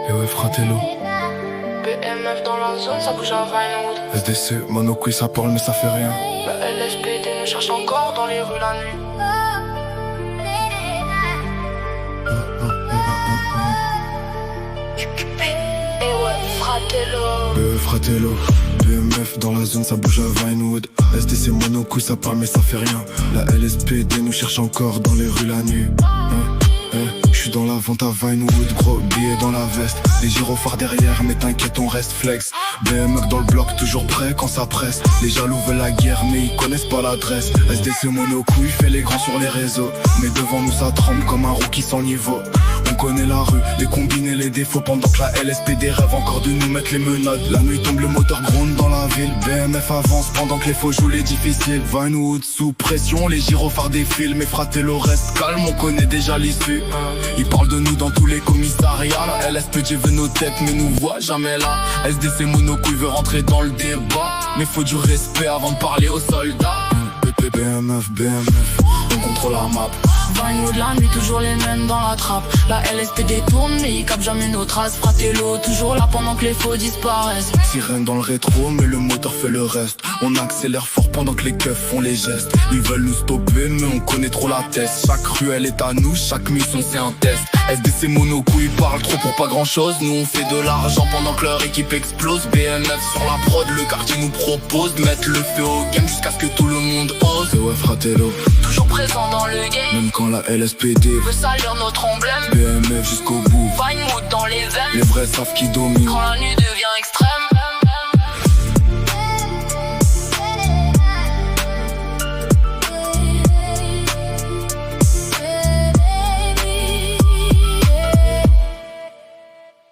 Et ouais, fratello. BMF dans la zone, ça bouge à Vinewood. SDC, monocouille, ça parle mais ça fait rien. La LSPD nous cherche encore dans les rues la nuit. Et ouais, fratello. Fratello. BMF dans la zone, ça bouge à Vinewood. SDC, monocouille, ça parle mais ça fait rien. La LSPD nous cherche encore dans les rues la nuit. J'suis dans la vente à Vinewood, gros billet dans la veste. Les gyrophares derrière, mais t'inquiète on reste flex. BMF dans le bloc, toujours prêt quand ça presse. Les jaloux veulent la guerre, mais ils connaissent pas l'adresse. SDC monocouille, fait les grands sur les réseaux. Mais devant nous ça tremble comme un rookie sans niveau. On connaît la rue, les combines et les défauts. Pendant que la LSPD rêve encore de nous mettre les menottes. La nuit tombe, le moteur gronde dans la ville. BMF avance pendant que les faux jouent les difficiles. Vinewood sous pression, les gyrophares défilent. Mais fratello reste calme, on connaît déjà l'issue. Ils parlent de nous dans tous les commissariats. La LSPD veut nos têtes mais nous voit jamais là. SDC monocouille veut rentrer dans le débat. Mais faut du respect avant de parler aux soldats. BMF, on contrôle la map. Vinewood la nuit, toujours les mêmes dans la trappe. La LSPD tourne mais ils capent jamais nos traces. Fratello, toujours là pendant que les faux disparaissent. Sirène dans le rétro mais le moteur fait le reste. On accélère fort pendant que les keufs font les gestes. Ils veulent nous stopper mais on connaît trop la tête. Chaque ruelle est à nous, chaque mission c'est un test. SDC monocouille parle trop pour pas grand chose. Nous on fait de l'argent pendant que leur équipe explose. BMF sur la prod, le quartier nous propose de mettre le feu au game jusqu'à ce que tout le monde ose. Et ouais fratello, toujours présent dans le game. même quand la LSPD veut salir notre emblème. BMF jusqu'au bout. Vinewood dans les veines. Les vrais savent qui domine. Quand la nuit devient